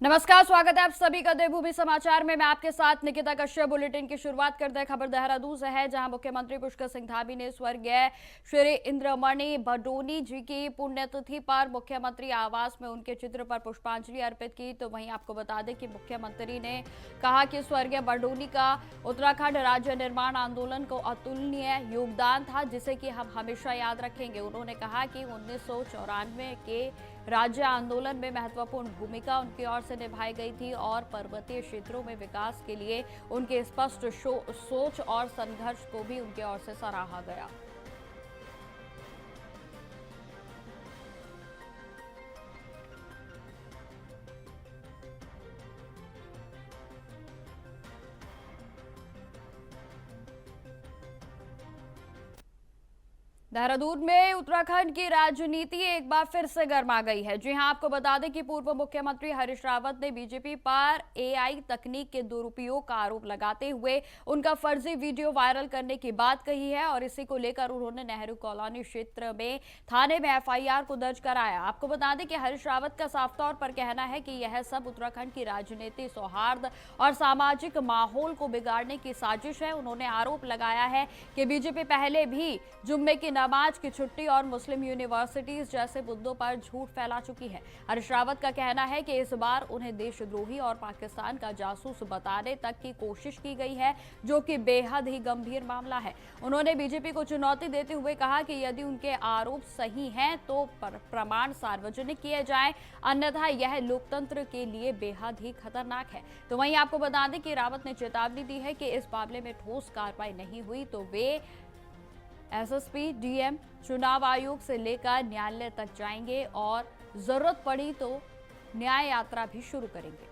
नमस्कार, स्वागत है आप सभी का देवभूमि समाचार में। मैं आपके साथ निकिता कश्यप। बुलेटिन की शुरुआत करते हैं खबर देहरादून से है, जहां मुख्यमंत्री पुष्कर सिंह धामी ने स्वर्गीय श्री इंद्रमणि बडोनी जी की पुण्यतिथि पर मुख्यमंत्री आवास में उनके चित्र पर पुष्पांजलि अर्पित की। तो वहीं आपको बता दें कि मुख्यमंत्री ने कहा कि स्वर्गीय बडोनी का उत्तराखंड राज्य निर्माण आंदोलन को अतुलनीय योगदान था, जिसे कि हम हमेशा याद रखेंगे। उन्होंने कहा कि 1994 के राज्य आंदोलन में महत्वपूर्ण भूमिका उनकी ओर से निभाई गई थी और पर्वतीय क्षेत्रों में विकास के लिए उनके स्पष्ट सोच और संघर्ष को भी उनकी ओर से सराहा गया। देहरादून में उत्तराखंड की राजनीति एक बार फिर से गर्मा गई है। जी हां, आपको बता दें कि पूर्व मुख्यमंत्री हरीश रावत ने बीजेपी पर एआई तकनीक के दुरुपयोग का आरोप लगाते हुए उनका फर्जी वीडियो वायरल करने की बात कही है और इसी को लेकर उन्होंने नेहरू कॉलोनी क्षेत्र में थाने में एफआईआर को दर्ज कराया। आपको बता दें कि हरीश रावत का साफ तौर पर कहना है कि यह सब उत्तराखंड की राजनीति, सौहार्द और सामाजिक माहौल को बिगाड़ने की साजिश है। उन्होंने आरोप लगाया है कि बीजेपी पहले भी जुम्मे की नमाज की छुट्टी और मुस्लिम यूनिवर्सिटीज जैसे मुद्दों पर झूठ फैला चुकी है। हरीश रावत का कहना है कि इस बार उन्हें देशद्रोही और पाकिस्तान का जासूस बताने तक की कोशिश की गई है, जो कि बेहद ही गंभीर मामला है। उन्होंने बीजेपी को चुनौती देते हुए कहा कि यदि उनके आरोप सही हैं तो प्रमाण सार्वजनिक किए जाएं, अन्यथा यह लोकतंत्र के लिए बेहद ही खतरनाक है। तो वहीं आपको बता दें कि रावत ने चेतावनी दी है कि इस मामले में ठोस कार्रवाई नहीं हुई तो वे एसएसपी, डीएम, चुनाव आयोग से लेकर न्यायालय तक जाएंगे और जरूरत पड़ी तो न्याय यात्रा भी शुरू करेंगे।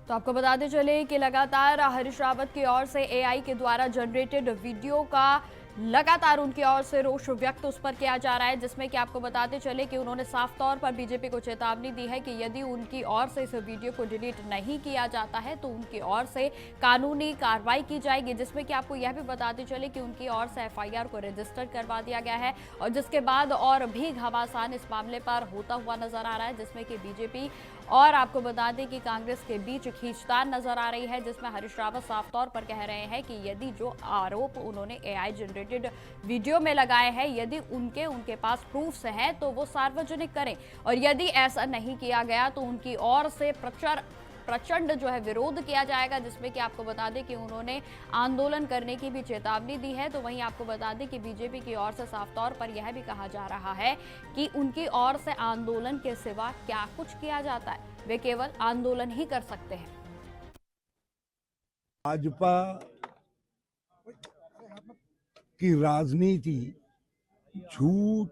तो आपको बताते चले कि लगातार हरीश रावत की ओर से एआई के द्वारा जनरेटेड वीडियो का लगातार उनकी ओर से रोष व्यक्त उस पर किया जा रहा है, जिसमें कि आपको बताते चले कि उन्होंने साफ तौर पर बीजेपी को चेतावनी दी है कि यदि उनकी ओर से इस वीडियो को डिलीट नहीं किया जाता है तो उनकी ओर से कानूनी कार्रवाई की जाएगी। जिसमें कि आपको यह भी बताते चले कि उनकी ओर से एफआईआर को रजिस्टर करवा दिया गया है और जिसके बाद और भी घमासान इस मामले पर होता हुआ नजर आ रहा है, जिसमें कि बीजेपी और आपको बता दें कि कांग्रेस के बीच खींचतान नजर आ रही है, जिसमें हरीश रावत साफ तौर पर कह रहे हैं कि यदि जो आरोप उन्होंने एआई जनरेटेड वीडियो में लगाए हैं, यदि उनके पास प्रूफ्स हैं तो वो सार्वजनिक करें और यदि ऐसा नहीं किया गया तो उनकी ओर से प्रचंड जो है विरोध किया जाएगा। जिसमें कि आपको बता दें कि उन्होंने आंदोलन करने की भी चेतावनी दी है। तो वहीं आपको बता दें कि बीजेपी की ओर से साफ तौर पर यह भी कहा जा रहा है कि उनकी ओर से आंदोलन के सिवा क्या कुछ किया जाता है, वे केवल आंदोलन ही कर सकते हैं। भाजपा की राजनीति झूठ,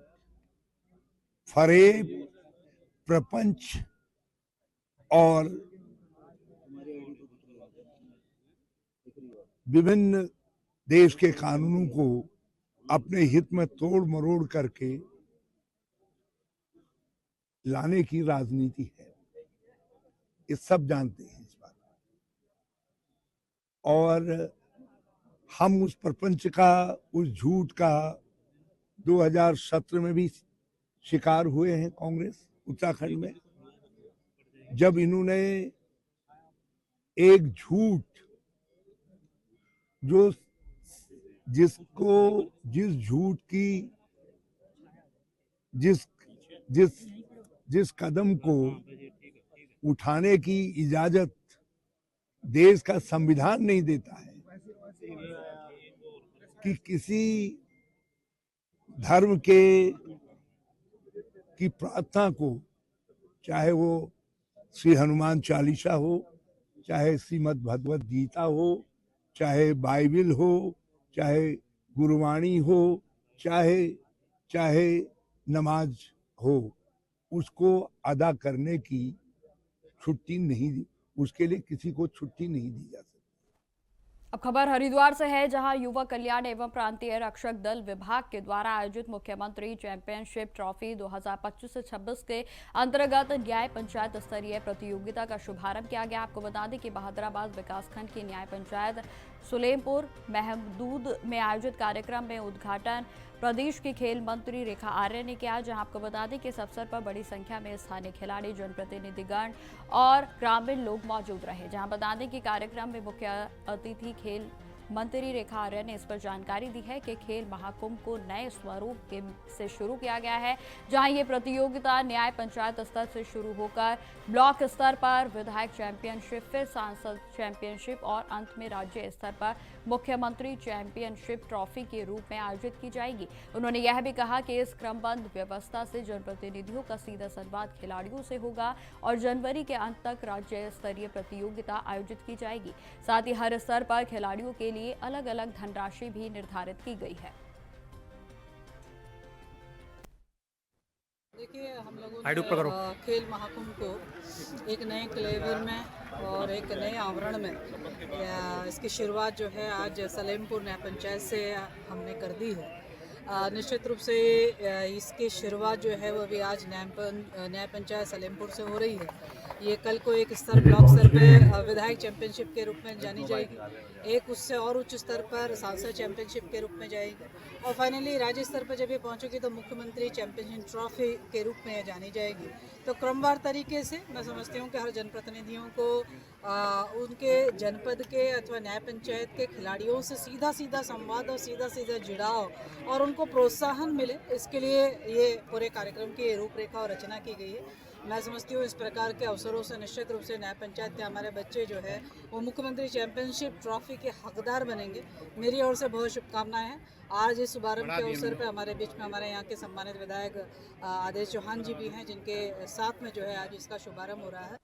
फरेब, प्रपंच और विभिन्न देश के कानूनों को अपने हित में तोड़ मरोड़ करके लाने की राजनीति है। ये सब जानते हैं इस बात और हम उस प्रपंच का, उस झूठ का 2017 में भी शिकार हुए हैं। कांग्रेस उत्तराखंड में जब इन्होंने एक झूठ जो जिस झूठ की जिस कदम को उठाने की इजाजत देश का संविधान नहीं देता है कि किसी धर्म की प्रार्थना को, चाहे वो श्री हनुमान चालीसा हो, चाहे श्रीमद् भगवत गीता हो, चाहे बाइबिल हो, चाहे गुरुवाणी हो, चाहे नमाज हो, उसको अदा करने की छुट्टी नहीं दी, उसके लिए किसी को छुट्टी नहीं दी जा सकती। अब खबर हरिद्वार से है, जहां युवा कल्याण एवं प्रांतीय रक्षक दल विभाग के द्वारा आयोजित मुख्यमंत्री चैंपियनशिप ट्रॉफी 2025-26 के अंतर्गत न्याय पंचायत स्तरीय प्रतियोगिता का शुभारंभ किया गया। आपको बता दें कि बहादुराबाद विकासखंड की न्याय पंचायत सुलेमपुर महमदूद में आयोजित कार्यक्रम में उद्घाटन प्रदेश की खेल मंत्री रेखा आर्य ने किया, जहां आपको बता दें कि इस अवसर पर बड़ी संख्या में स्थानीय खिलाड़ी, जनप्रतिनिधिगण और ग्रामीण लोग मौजूद रहे। जहां बता दें कि कार्यक्रम में मुख्य अतिथि खेल मंत्री रेखा आर्य ने इस पर जानकारी दी है कि खेल महाकुंभ को नए स्वरूप से शुरू किया गया है, जहां ये प्रतियोगिता न्याय पंचायत स्तर से शुरू होकर ब्लॉक स्तर पर विधायक चैंपियनशिप, फिर सांसद चैंपियनशिप और अंत में राज्य स्तर पर मुख्यमंत्री चैंपियनशिप ट्रॉफी के रूप में आयोजित की जाएगी। उन्होंने यह भी कहा कि इस क्रमबद्ध व्यवस्था से जनप्रतिनिधियों का सीधा संवाद खिलाड़ियों से होगा और जनवरी के अंत तक राज्य स्तरीय प्रतियोगिता आयोजित की जाएगी। साथ ही हर स्तर पर खिलाड़ियों के लिए अलग अलग धनराशि भी निर्धारित की गई है। देखिए, हम लोगों ने खेल महाकुंभ को एक नए क्लेवर में और एक नए आवरण में इसकी शुरुआत जो है आज सलेमपुर न्याय पंचायत से हमने कर दी है। निश्चित रूप से इसकी शुरुआत जो है वो भी आज न्याय पंचायत सलेमपुर से हो रही है। ये कल को एक स्तर ब्लॉक स्तर पे विधायक चैंपियनशिप के रूप में जानी जाएगी, एक उससे और उच्च स्तर पर सांसद चैंपियनशिप के रूप में जाएगी और फाइनली राज्य स्तर पर जब ये पहुंचेगी तो मुख्यमंत्री चैंपियनशिप ट्रॉफी के रूप में जानी जाएगी। तो क्रमवार तरीके से मैं समझती हूँ कि हर जनप्रतिनिधियों को उनके जनपद के अथवा न्याय पंचायत के खिलाड़ियों से सीधा संवाद और सीधा जुड़ाव और उनको प्रोत्साहन मिले, इसके लिए ये पूरे कार्यक्रम की रूपरेखा और रचना की गई है। मैं समझती हूँ इस प्रकार के अवसरों से निश्चित रूप से न्याय पंचायत के हमारे बच्चे जो है वो मुख्यमंत्री चैंपियनशिप ट्रॉफी के हकदार बनेंगे। मेरी ओर से बहुत शुभकामनाएं हैं। आज इस शुभारंभ के अवसर पर हमारे बीच में हमारे यहाँ के सम्मानित विधायक आदेश चौहान जी भी हैं, जिनके साथ में जो है आज इसका शुभारंभ हो रहा है।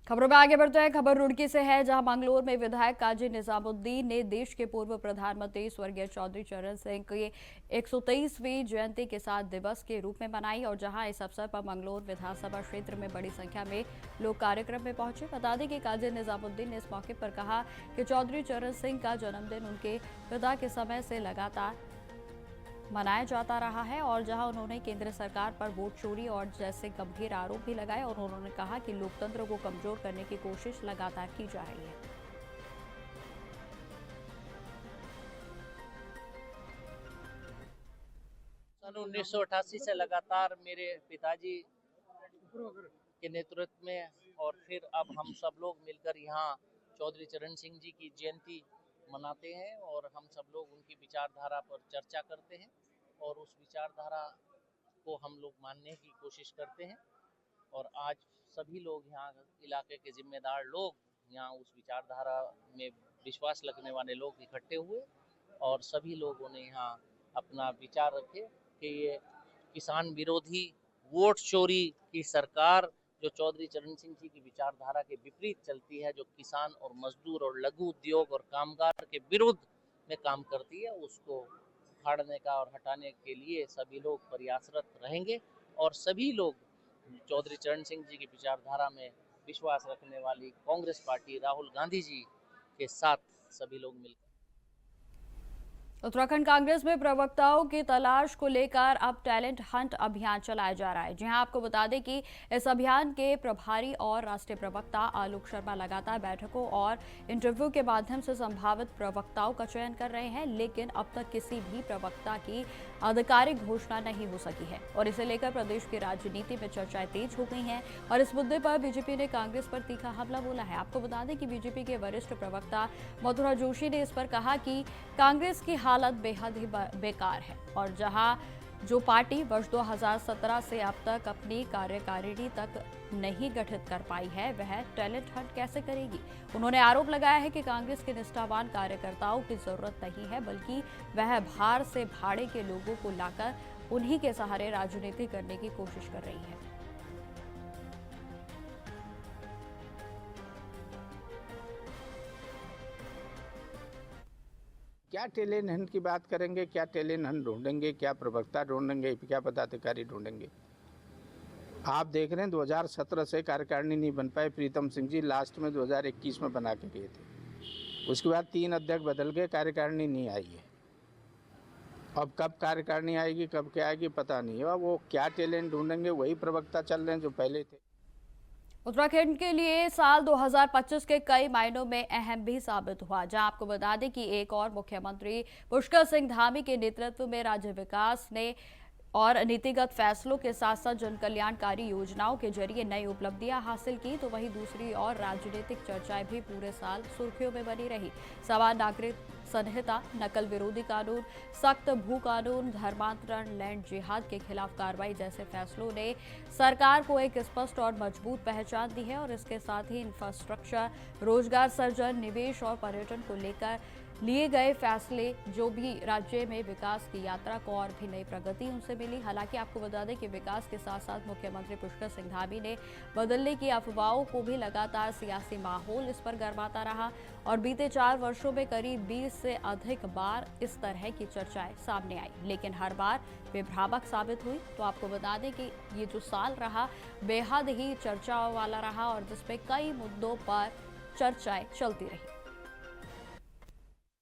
खबरों में आगे बढ़ते हैं। खबर रुड़की से है, जहां मंगलोर में विधायक काजी निजामुद्दीन ने देश के पूर्व प्रधानमंत्री स्वर्गीय चौधरी चरण सिंह की 123वीं जयंती किसान दिवस के रूप में मनाई और जहां इस अवसर पर मंगलोर विधानसभा क्षेत्र में बड़ी संख्या में लोग कार्यक्रम में पहुंचे। बता दें कि काजी निजामुद्दीन ने इस मौके पर कहा कि चौधरी चरण सिंह का जन्मदिन उनके पिता के समय से लगातार मनाया जाता रहा है और जहां उन्होंने केंद्र सरकार पर वोट चोरी और जैसे गंभीर आरोप भी लगाए और उन्होंने कहा कि लोकतंत्र को कमजोर करने की कोशिश लगातार की जा रही है। सन 1988 से लगातार मेरे पिताजी के नेतृत्व में और फिर अब हम सब लोग मिलकर यहाँ चौधरी चरण सिंह जी की जयंती मनाते हैं और हम सब लोग उनकी विचारधारा पर चर्चा करते हैं और उस विचारधारा को हम लोग मानने की कोशिश करते हैं। और आज सभी लोग यहाँ इलाके के जिम्मेदार लोग यहाँ उस विचारधारा में विश्वास रखने वाले लोग इकट्ठे हुए और सभी लोगों ने यहाँ अपना विचार रखे कि ये किसान विरोधी वोट चोरी की सरकार जो चौधरी चरण सिंह जी की विचारधारा के विपरीत चलती है, जो किसान और मजदूर और लघु उद्योग और कामगार के विरुद्ध में काम करती है, उसको उखाड़ने का और हटाने के लिए सभी लोग प्रयासरत रहेंगे और सभी लोग चौधरी चरण सिंह जी की विचारधारा में विश्वास रखने वाली कांग्रेस पार्टी राहुल गांधी जी के साथ सभी लोग मिलकर। उत्तराखंड कांग्रेस में प्रवक्ताओं की तलाश को लेकर अब टैलेंट हंट अभियान चलाया जा रहा है। जी हां, आपको बता दें कि इस अभियान के प्रभारी और राष्ट्रीय प्रवक्ता आलोक शर्मा लगातार बैठकों और इंटरव्यू के माध्यम से संभावित प्रवक्ताओं का चयन कर रहे हैं, लेकिन अब तक किसी भी प्रवक्ता की आधिकारिक घोषणा नहीं हो सकी है और इसे लेकर प्रदेश की राजनीति में चर्चाएं तेज हो गई हैं और इस मुद्दे पर बीजेपी ने कांग्रेस पर तीखा हमला बोला है। आपको बता दें कि बीजेपी के वरिष्ठ प्रवक्ता मथुरा जोशी ने इस पर कहा कि कांग्रेस की हालत बेहद ही बेकार है और जहां जो पार्टी वर्ष 2017 से अब तक अपनी कार्यकारिणी तक नहीं गठित कर पाई है, वह टैलेंट हंट कैसे करेगी। उन्होंने आरोप लगाया है कि कांग्रेस के निष्ठावान कार्यकर्ताओं की जरूरत नहीं है, बल्कि वह बाहर से भाड़े के लोगों को लाकर उन्हीं के सहारे राजनीति करने की कोशिश कर रही है। क्या टैलेंट हंट की बात करेंगे, क्या टैलेंट हंट ढूंढेंगे, क्या प्रवक्ता ढूंढेंगे, क्या पदाधिकारी ढूंढेंगे। आप देख रहे हैं 2017 से कार्यकारिणी नहीं बन पाए। प्रीतम सिंह जी लास्ट में 2021 में बना के गए थे। उसके बाद 3 अध्यक्ष बदल गए, कार्यकारिणी नहीं आई है। अब कब कार्यकारिणी आएगी, कब क्या आएगी पता नहीं है। अब वो क्या टैलेंट ढूंढेंगे, वही प्रवक्ता चल रहे हैं जो पहले थे। उत्तराखंड के लिए साल 2025 के कई मायनों में अहम भी साबित हुआ, जहां आपको बता दें कि एक और मुख्यमंत्री पुष्कर सिंह धामी के नेतृत्व में राज्य विकास ने और नीतिगत फैसलों के साथ साथ जन कल्याणकारी योजनाओं के जरिए नई उपलब्धियां हासिल की, तो वहीं दूसरी ओर राजनीतिक चर्चाएं भी पूरे साल सुर्खियों में बनी रही। समान नागरिक संहिता, नकल विरोधी कानून, सख्त भू कानून, धर्मांतरण, लैंड जिहाद के खिलाफ कार्रवाई जैसे फैसलों ने सरकार को एक स्पष्ट और मजबूत पहचान दी है और इसके साथ ही इंफ्रास्ट्रक्चर, रोजगार सृजन, निवेश और पर्यटन को लेकर लिए गए फैसले जो भी राज्य में विकास की यात्रा को और भी नई प्रगति उनसे मिली। हालांकि आपको बता दें कि विकास के साथ साथ मुख्यमंत्री पुष्कर सिंह धामी ने बदलने की अफवाहों को भी लगातार सियासी माहौल इस पर गर्माता रहा और बीते 4 वर्षों में करीब 20 से अधिक बार इस तरह की चर्चाएं सामने आई, लेकिन हर बार वे भ्रामक साबित हुई। तो आपको बता दें कि ये जो साल रहा बेहद ही चर्चाओं वाला रहा और जिसमें कई मुद्दों पर चर्चाएं चलती रही।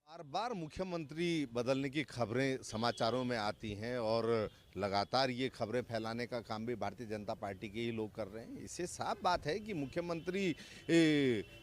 बार बार मुख्यमंत्री बदलने की खबरें समाचारों में आती हैं और लगातार ये खबरें फैलाने का काम भी भारतीय जनता पार्टी के ही लोग कर रहे हैं। इससे साफ बात है कि मुख्यमंत्री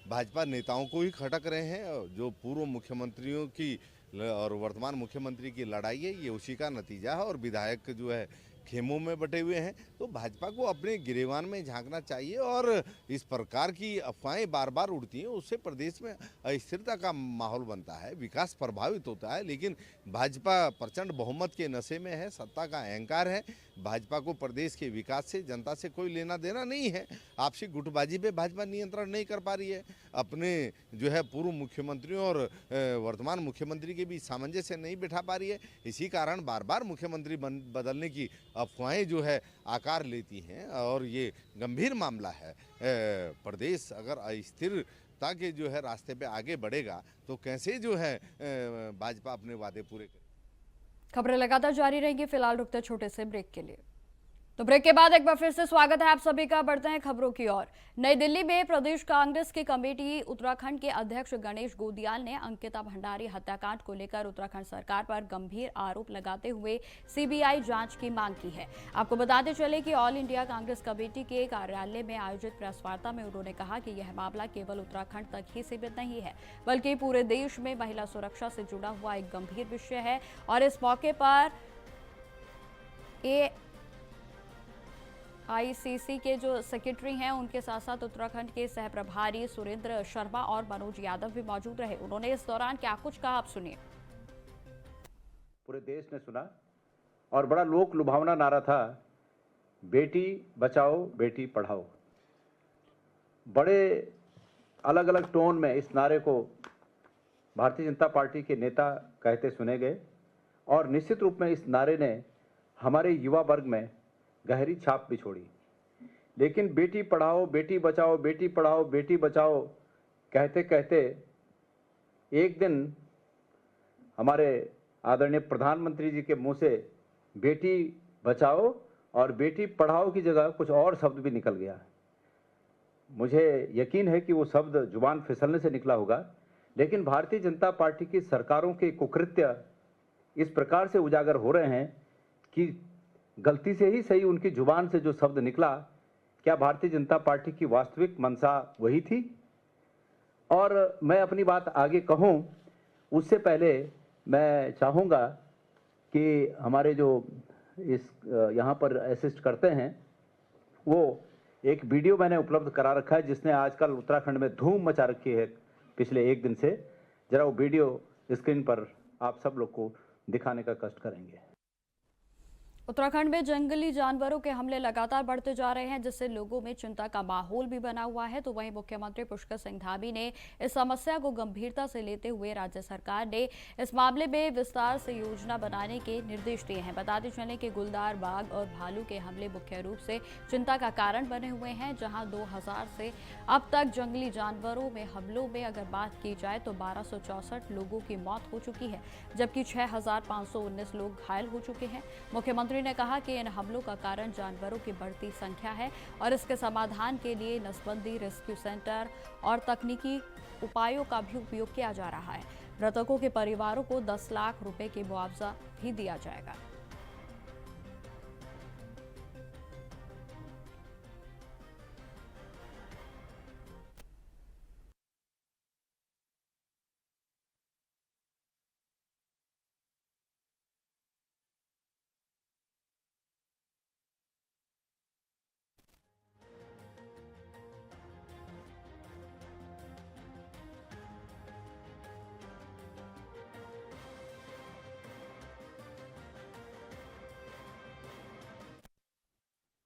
भाजपा नेताओं को ही खटक रहे हैं। जो पूर्व मुख्यमंत्रियों की और वर्तमान मुख्यमंत्री की लड़ाई है, ये उसी का नतीजा है और विधायक जो है खेमों में बटे हुए हैं। तो भाजपा को अपने गिरेबान में झांकना चाहिए और इस प्रकार की अफवाहें बार बार उड़ती हैं, उससे प्रदेश में अस्थिरता का माहौल बनता है, विकास प्रभावित होता है। लेकिन भाजपा प्रचंड बहुमत के नशे में है, सत्ता का अहंकार है। भाजपा को प्रदेश के विकास से, जनता से कोई लेना देना नहीं है। आपसी गुटबाजी पे भाजपा नियंत्रण नहीं कर पा रही है। अपने जो है पूर्व मुख्यमंत्रियों और वर्तमान मुख्यमंत्री के बीच सामंजस्य नहीं बिठा पा रही है। इसी कारण बार बार मुख्यमंत्री बदलने की अफवाहें जो है आकार लेती हैं और ये गंभीर मामला है। प्रदेश अगर अस्थिरता के जो है रास्ते पे आगे बढ़ेगा तो कैसे जो है भाजपा अपने वादे पूरे करे। खबरें लगातार जारी रहेंगी, फिलहाल रुकते छोटे से ब्रेक के लिए। तो ब्रेक के बाद एक बार फिर से स्वागत है आप सभी का। बढ़ते हैं खबरों की ओर। नई दिल्ली में प्रदेश कांग्रेस की कमेटी उत्तराखंड के अध्यक्ष गणेश गोदियाल ने अंकिता भंडारी हत्याकांड को लेकर उत्तराखंड सरकार पर गंभीर आरोप लगाते हुए सीबीआई जांच की मांग की है। आपको बताते चले कि ऑल इंडिया कांग्रेस कमेटी के कार्यालय में आयोजित प्रेस वार्ता में उन्होंने कहा कि यह मामला केवल उत्तराखंड तक ही सीमित नहीं है, बल्कि पूरे देश में महिला सुरक्षा से जुड़ा हुआ एक गंभीर विषय है। और इस मौके पर आईसीसी के जो सेक्रेटरी हैं उनके साथ साथ उत्तराखंड के सह प्रभारी सुरेंद्र शर्मा और मनोज यादव भी मौजूद रहे। उन्होंने इस दौरान क्या कुछ कहा, आप सुनिए। पूरे देश ने सुना और बड़ा लोक लुभावना नारा था, बेटी बचाओ बेटी पढ़ाओ। बड़े अलग अलग टोन में इस नारे को भारतीय जनता पार्टी के नेता कहते सुने गए और निश्चित रूप में इस नारे ने हमारे युवा वर्ग में गहरी छाप भी छोड़ी। लेकिन बेटी पढ़ाओ बेटी बचाओ, बेटी पढ़ाओ बेटी बचाओ कहते कहते एक दिन हमारे आदरणीय प्रधानमंत्री जी के मुंह से बेटी बचाओ और बेटी पढ़ाओ की जगह कुछ और शब्द भी निकल गया। मुझे यकीन है कि वो शब्द जुबान फिसलने से निकला होगा, लेकिन भारतीय जनता पार्टी की सरकारों के कुकृत्य इस प्रकार से उजागर हो रहे हैं कि गलती से ही सही उनकी जुबान से जो शब्द निकला, क्या भारतीय जनता पार्टी की वास्तविक मंशा वही थी? और मैं अपनी बात आगे कहूं उससे पहले मैं चाहूँगा कि हमारे जो इस यहाँ पर असिस्ट करते हैं वो एक वीडियो मैंने उपलब्ध करा रखा है जिसने आजकल उत्तराखंड में धूम मचा रखी है पिछले एक दिन से। जरा वो वीडियो स्क्रीन पर आप सब लोग को दिखाने का कष्ट करेंगे। उत्तराखंड में जंगली जानवरों के हमले लगातार बढ़ते जा रहे हैं, जिससे लोगों में चिंता का माहौल भी बना हुआ है। तो वहीं मुख्यमंत्री पुष्कर सिंह धामी ने इस समस्या को गंभीरता से लेते हुए राज्य सरकार ने इस मामले में विस्तार से योजना बनाने के निर्देश दिए हैं। बताते चलें कि गुलदार बाघ और भालू के हमले मुख्य रूप से चिंता का कारण बने हुए हैं, जहां 2000 से अब तक जंगली जानवरों में हमलों में अगर बात की जाए तो 1264 लोगों की मौत हो चुकी है, जबकि 6519 लोग घायल हो चुके हैं। मुख्यमंत्री मंत्री ने कहा कि इन हमलों का कारण जानवरों की बढ़ती संख्या है और इसके समाधान के लिए नसबंदी, रेस्क्यू सेंटर और तकनीकी उपायों का भी उपयोग किया जा रहा है। मृतकों के परिवारों को 10 लाख रुपए की मुआवजा भी दिया जाएगा।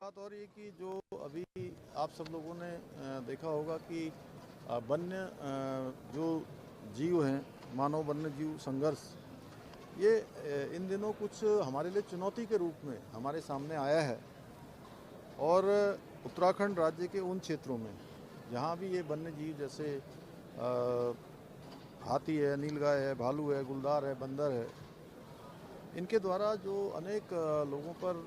बात और ये कि जो अभी आप सब लोगों ने देखा होगा कि वन्य जो जीव हैं, मानव वन्य जीव संघर्ष, ये इन दिनों कुछ हमारे लिए चुनौती के रूप में हमारे सामने आया है। और उत्तराखंड राज्य के उन क्षेत्रों में जहाँ भी ये वन्य जीव जैसे हाथी है, नीलगाय है, भालू है, गुलदार है, बंदर है, इनके द्वारा जो अनेक लोगों पर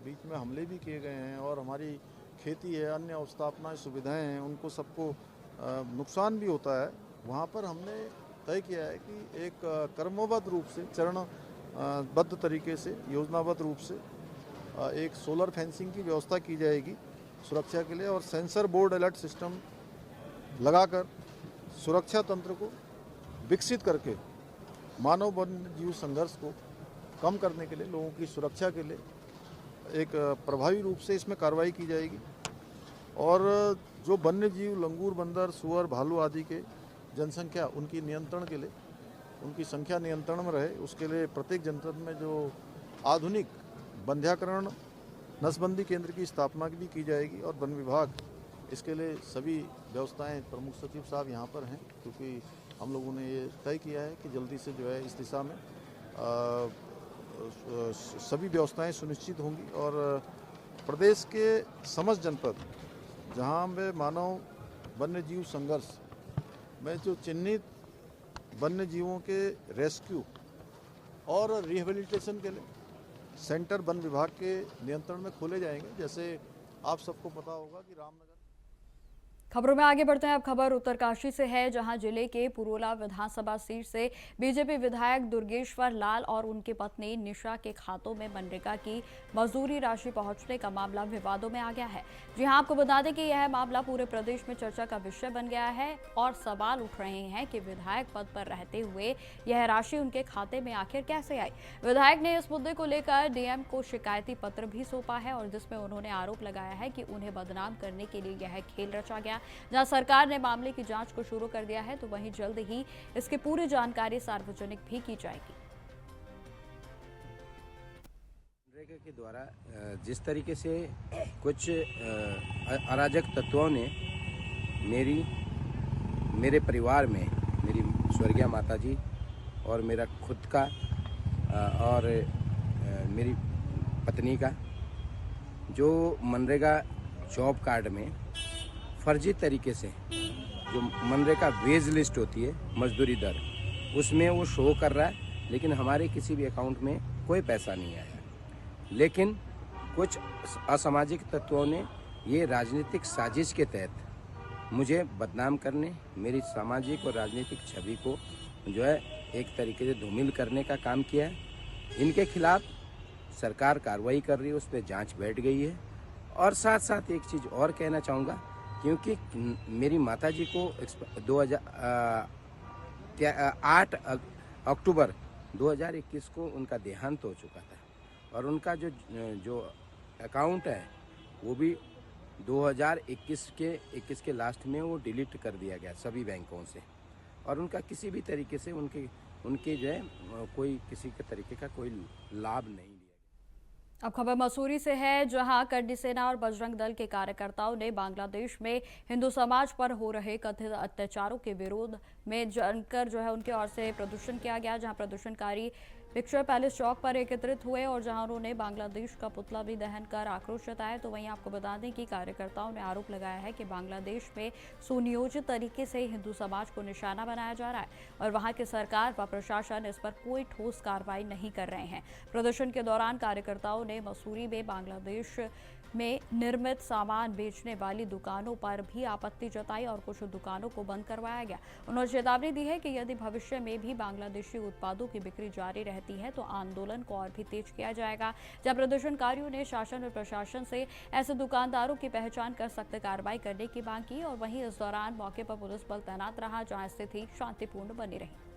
बीच में हमले भी किए गए हैं और हमारी खेती है, अन्य अवस्थापना सुविधाएं हैं, उनको सबको नुकसान भी होता है। वहाँ पर हमने तय किया है कि एक क्रमबद्ध रूप से, चरणबद्ध तरीके से, योजनाबद्ध रूप से एक सोलर फेंसिंग की व्यवस्था की जाएगी सुरक्षा के लिए और सेंसर बोर्ड अलर्ट सिस्टम लगाकर सुरक्षा तंत्र को विकसित करके मानव वन्य जीव संघर्ष को कम करने के लिए, लोगों की सुरक्षा के लिए एक प्रभावी रूप से इसमें कार्रवाई की जाएगी। और जो वन्य जीव लंगूर, बंदर, सुअर, भालू आदि के जनसंख्या, उनकी नियंत्रण के लिए, उनकी संख्या नियंत्रण में रहे, उसके लिए प्रत्येक जनपद में जो आधुनिक बंध्याकरण नसबंदी केंद्र की स्थापना भी की जाएगी। और वन विभाग इसके लिए सभी व्यवस्थाएं, प्रमुख सचिव साहब यहाँ पर हैं, क्योंकि हम लोगों ने ये तय किया है कि जल्दी से जो है इस दिशा में सभी व्यवस्थाएं सुनिश्चित होंगी। और प्रदेश के समस्त जनपद जहां पे मानव वन्य जीव संघर्ष में जो चिन्हित वन्य जीवों के रेस्क्यू और रिहेबिलिटेशन के लिए सेंटर वन विभाग के नियंत्रण में खोले जाएंगे। जैसे आप सबको पता होगा कि रामनगर। खबरों में आगे बढ़ते हैं। अब खबर उत्तरकाशी से है, जहां जिले के पुरोला विधानसभा सीट से बीजेपी विधायक दुर्गेश्वर लाल और उनकी पत्नी निशा के खातों में मनरेगा की मजदूरी राशि पहुंचने का मामला विवादों में आ गया है। जी हां, आपको बता दें कि यह मामला पूरे प्रदेश में चर्चा का विषय बन गया है और सवाल उठ रहे हैं कि विधायक पद पर रहते हुए यह राशि उनके खाते में आखिर कैसे आई। विधायक ने इस मुद्दे को लेकर डीएम को शिकायती पत्र भी सौंपा है और जिसमें उन्होंने आरोप लगाया है कि उन्हें बदनाम करने के लिए यह खेल रचा गया। जहां सरकार ने मामले की जांच को शुरू कर दिया है, तो वहीं जल्द ही इसकी पूरी जानकारी सार्वजनिक भी की जाएगी। मनरेगा के द्वारा जिस तरीके से कुछ अराजक तत्वों ने मेरे परिवार में मेरी स्वर्गीय माताजी और मेरा खुद का और मेरी पत्नी का जो मनरेगा जॉब कार्ड में फर्जी तरीके से जो मनरेगा वेज लिस्ट होती है, मजदूरी दर, उसमें वो शो कर रहा है, लेकिन हमारे किसी भी अकाउंट में कोई पैसा नहीं आया। लेकिन कुछ असामाजिक तत्वों ने ये राजनीतिक साजिश के तहत मुझे बदनाम करने, मेरी सामाजिक और राजनीतिक छवि को जो है एक तरीके से धूमिल करने का काम किया है। इनके खिलाफ सरकार कार्रवाई कर रही है, उस पर जांच बैठ गई है। और साथ साथ एक चीज़ और कहना चाहूँगा, क्योंकि मेरी माताजी को 8 अक्टूबर 2021 को उनका देहांत हो चुका था और उनका जो अकाउंट है वो भी 2021 के लास्ट में वो डिलीट कर दिया गया सभी बैंकों से, और उनका किसी भी तरीके से उनके जो है कोई किसी के तरीके का कोई लाभ नहीं लिया। अब खबर मसूरी से है, जहां करनी सेना और बजरंग दल के कार्यकर्ताओं ने बांग्लादेश में हिंदू समाज पर हो रहे कथित अत्याचारों के विरोध में जमकर जो है उनके ओर से प्रदर्शन किया गया, जहां प्रदर्शनकारी पिक्चर पैलेस चौक पर एकत्रित हुए और जहां उन्होंने बांग्लादेश का पुतला भी दहन कर आक्रोश जताया। तो वहीं आपको बता दें कि कार्यकर्ताओं ने आरोप लगाया है कि बांग्लादेश में सुनियोजित तरीके से हिंदू समाज को निशाना बनाया जा रहा है और वहां की सरकार व प्रशासन इस पर कोई ठोस कार्रवाई नहीं कर रहे हैं। प्रदर्शन के दौरान कार्यकर्ताओं ने मसूरी में बांग्लादेश में निर्मित सामान बेचने वाली दुकानों पर भी आपत्ति जताई और कुछ दुकानों को बंद करवाया गया। उन्होंने चेतावनी दी है कि यदि भविष्य में भी बांग्लादेशी उत्पादों की बिक्री जारी रहती है तो आंदोलन को और भी तेज किया जाएगा। जब प्रदर्शनकारियों ने शासन और प्रशासन से ऐसे दुकानदारों की पहचान कर सख्त कार्रवाई करने की मांग की और वहीं इस दौरान मौके पर पुलिस बल तैनात रहा, जहां स्थिति शांतिपूर्ण बनी रही।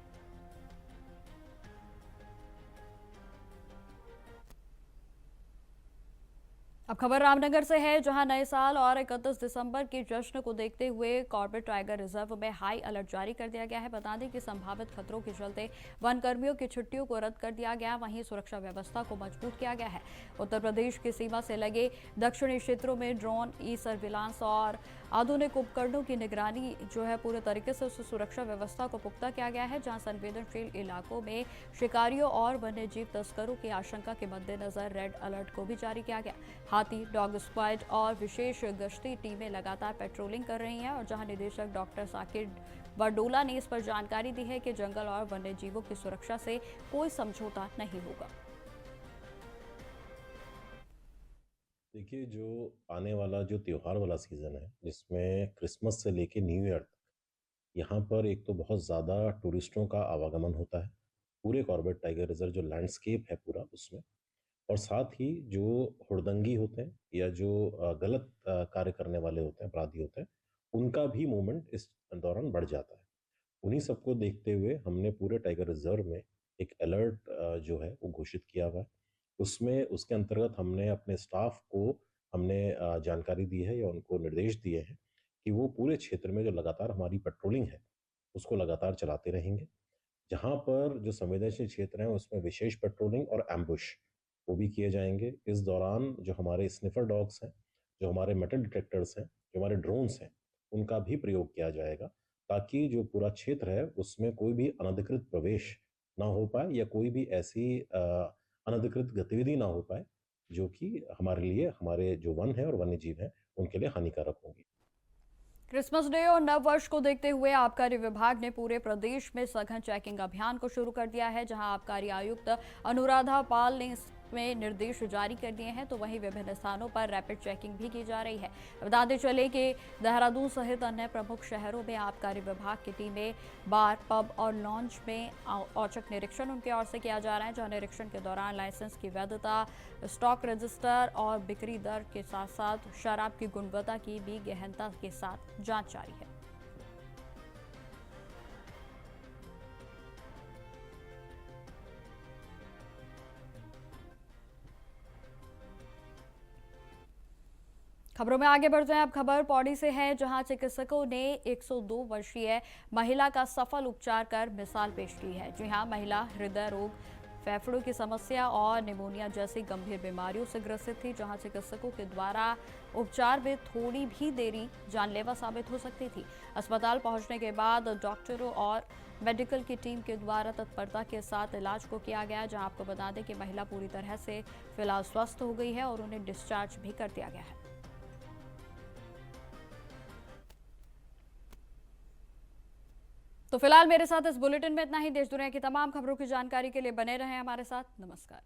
अब खबर रामनगर से है, जहां नए साल और 31 दिसंबर के जश्न को देखते हुए कॉर्बेट टाइगर रिजर्व में हाई अलर्ट जारी कर दिया गया है। बता दें कि संभावित खतरों के चलते वन कर्मियों की छुट्टियों को रद्द कर दिया गया, वहीं सुरक्षा व्यवस्था को मजबूत किया गया है। उत्तर प्रदेश की सीमा से लगे दक्षिणी क्षेत्रों में ड्रोन, ई सर्विलांस और आधुनिक उपकरणों की निगरानी जो है पूरे तरीके से उस सुरक्षा व्यवस्था को पुख्ता किया गया है, जहां संवेदनशील इलाकों में शिकारियों और वन्य जीव तस्करों की आशंका के मद्देनजर रेड अलर्ट को भी जारी किया गया। हाथी, डॉग स्क्वाड और विशेष गश्ती टीमें लगातार पेट्रोलिंग कर रही हैं और जहां निदेशक डॉक्टर साकिर बरडोला ने इस पर जानकारी दी है कि जंगल और वन्य जीवों की सुरक्षा से कोई समझौता नहीं होगा। देखिए, जो आने वाला जो त्योहार वाला सीज़न है, जिसमें क्रिसमस से लेके न्यू ईयर तक यहाँ पर एक तो बहुत ज़्यादा टूरिस्टों का आवागमन होता है, पूरे कॉर्बेट टाइगर रिजर्व जो लैंडस्केप है पूरा उसमें, और साथ ही जो हुड़दंगी होते हैं या जो गलत कार्य करने वाले होते हैं, अपराधी होते हैं, उनका भी मूवमेंट इस दौरान बढ़ जाता है। उन्हीं सबको देखते हुए हमने पूरे टाइगर रिजर्व में एक अलर्ट जो है वो घोषित किया हुआ है। उसमें उसके अंतर्गत हमने अपने स्टाफ को हमने जानकारी दी है या उनको निर्देश दिए हैं कि वो पूरे क्षेत्र में जो लगातार हमारी पेट्रोलिंग है उसको लगातार चलाते रहेंगे। जहाँ पर जो संवेदनशील क्षेत्र हैं उसमें विशेष पेट्रोलिंग और एम्बुश वो भी किए जाएंगे। इस दौरान जो हमारे स्निफर डॉग्स हैं, जो हमारे मेटल डिटेक्टर्स हैं, जो हमारे ड्रोन्स हैं, उनका भी प्रयोग किया जाएगा ताकि जो पूरा क्षेत्र है उसमें कोई भी अनधिकृत प्रवेश ना हो पाए या कोई भी ऐसी अनधिकृत गतिविधि ना हो पाए जो कि हमारे लिए, हमारे जो वन है और वन्य जीव हैं उनके लिए हानिकारक होंगी। क्रिसमस डे और नव वर्ष को देखते हुए आबकारी विभाग ने पूरे प्रदेश में सघन चेकिंग अभियान को शुरू कर दिया है, जहां आबकारी आयुक्त अनुराधा पाल ने इसमें निर्देश जारी कर दिए हैं। तो वहीं विभिन्न स्थानों पर रैपिड चेकिंग भी की जा रही है। बताते चले कि देहरादून सहित अन्य प्रमुख शहरों में आबकारी विभाग की टीमें बार, पब और लॉन्च में औचक निरीक्षण उनकी ओर से किया जा रहा है, जहां निरीक्षण के दौरान लाइसेंस की वैधता, स्टॉक रजिस्टर और बिक्री दर के साथ साथ शराब की गुणवत्ता की भी गहनता के साथ जांच जारी है। खबरों में आगे बढ़ते हैं। अब खबर पौड़ी से है, जहां चिकित्सकों ने 102 वर्षीय महिला का सफल उपचार कर मिसाल पेश की है। जी हां, महिला हृदय रोग, फेफड़ों की समस्या और निमोनिया जैसी गंभीर बीमारियों से ग्रसित थी, जहां चिकित्सकों के द्वारा उपचार में थोड़ी भी देरी जानलेवा साबित हो सकती थी। अस्पताल पहुंचने के बाद डॉक्टरों और मेडिकल की टीम के द्वारा तत्परता के साथ इलाज को किया गया, जहां आपको बता दें कि महिला पूरी तरह से फिलहाल स्वस्थ हो गई है और उन्हें डिस्चार्ज भी कर दिया गया है। तो फिलहाल मेरे साथ इस बुलेटिन में इतना ही। देश दुनिया की तमाम खबरों की जानकारी के लिए बने रहें हमारे साथ। नमस्कार।